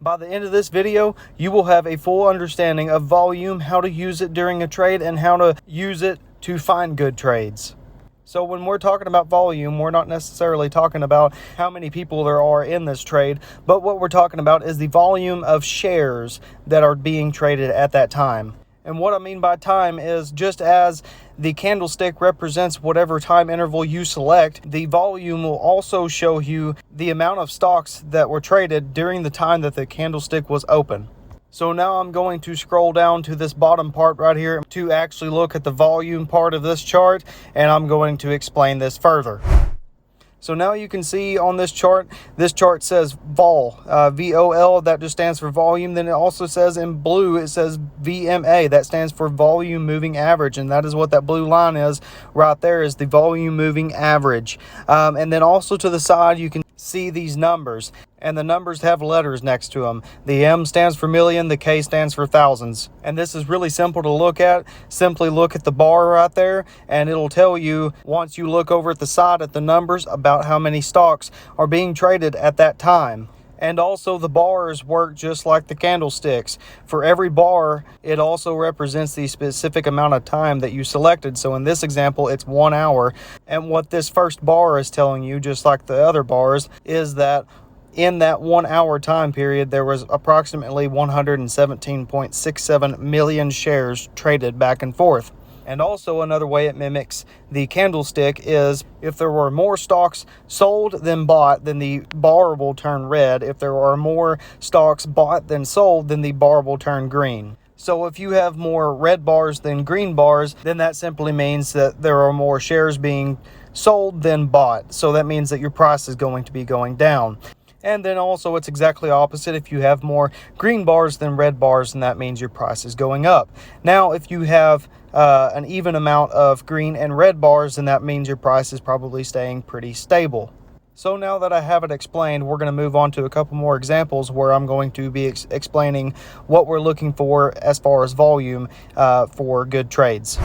By the end of this video, you will have a full understanding of volume, how to use it during a trade, and how to use it to find good trades. So when we're talking about volume, we're not necessarily talking about how many people there are in this trade, but what we're talking about is the volume of shares that are being traded at that time. And what I mean by time is just as the candlestick represents whatever time interval you select, the volume will also show you the amount of stocks that were traded during the time that the candlestick was open. So now I'm going to scroll down to this bottom part right here to actually look at the volume part of this chart, and I'm going to explain this further. So now you can see on this chart says vol, V-O-L, that just stands for volume. Then it also says in blue, it says VMA, that stands for volume moving average. And that is what that blue line is right there, is the volume moving average. And then also to the side, you can see these numbers, and the numbers have letters next to them. The M stands for million, the K stands for thousands. And this is really simple to look at. Simply look at the bar right there, and it'll tell you, once you look over at the side at the numbers, about how many stocks are being traded at that time. And also the bars work just like the candlesticks. For every bar, it also represents the specific amount of time that you selected. So in this example, it's 1 hour. And what this first bar is telling you, just like the other bars, is that in that 1 hour time period, there was approximately 117.67 million shares traded back and forth. And also another way it mimics the candlestick is if there were more stocks sold than bought, then the bar will turn red. If there are more stocks bought than sold, then the bar will turn green. So if you have more red bars than green bars, then that simply means that there are more shares being sold than bought. So that means that your price is going to be going down. And then also it's exactly opposite. If you have more green bars than red bars, then that means your price is going up. Now, if you have an even amount of green and red bars, then that means your price is probably staying pretty stable. So now that I have it explained, we're going to move on to a couple more examples where I'm going to be explaining what we're looking for as far as volume for good trades.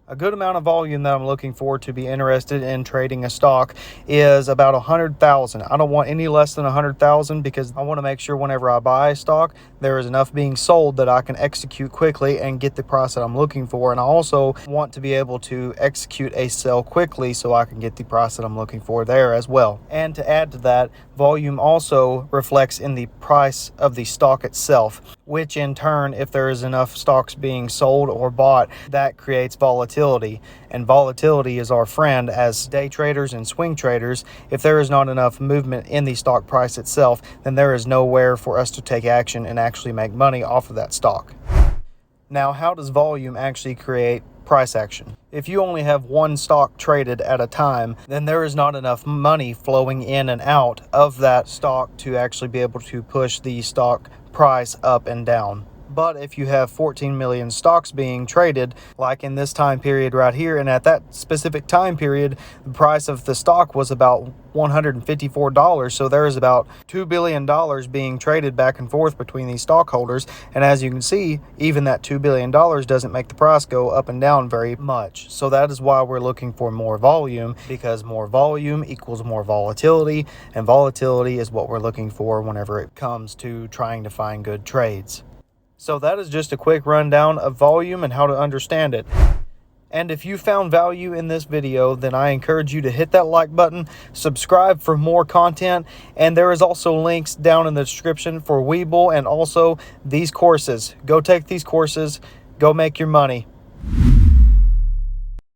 A good amount of volume that I'm looking for to be interested in trading a stock is about 100,000. I don't want any less than 100,000 because I want to make sure whenever I buy a stock, there is enough being sold that I can execute quickly and get the price that I'm looking for. And I also want to be able to execute a sell quickly so I can get the price that I'm looking for there as well. And to add to that, volume also reflects in the price of the stock itself, which in turn, if there is enough stocks being sold or bought, that creates volatility. And volatility is our friend as day traders and swing traders. If there is not enough movement in the stock price itself, then there is nowhere for us to take action and actually make money off of that stock. Now, how does volume actually create price action? If you only have one stock traded at a time, then there is not enough money flowing in and out of that stock to actually be able to push the stock price up and down. But if you have 14 million stocks being traded, like in this time period right here, and at that specific time period, the price of the stock was about $154. So there is about $2 billion being traded back and forth between these stockholders. And as you can see, even that $2 billion doesn't make the price go up and down very much. So that is why we're looking for more volume, because more volume equals more volatility. And volatility is what we're looking for whenever it comes to trying to find good trades. So that is just a quick rundown of volume and how to understand it. And if you found value in this video, then I encourage you to hit that like button, subscribe for more content, and there is also links down in the description for Webull and also these courses. Go take these courses, go make your money.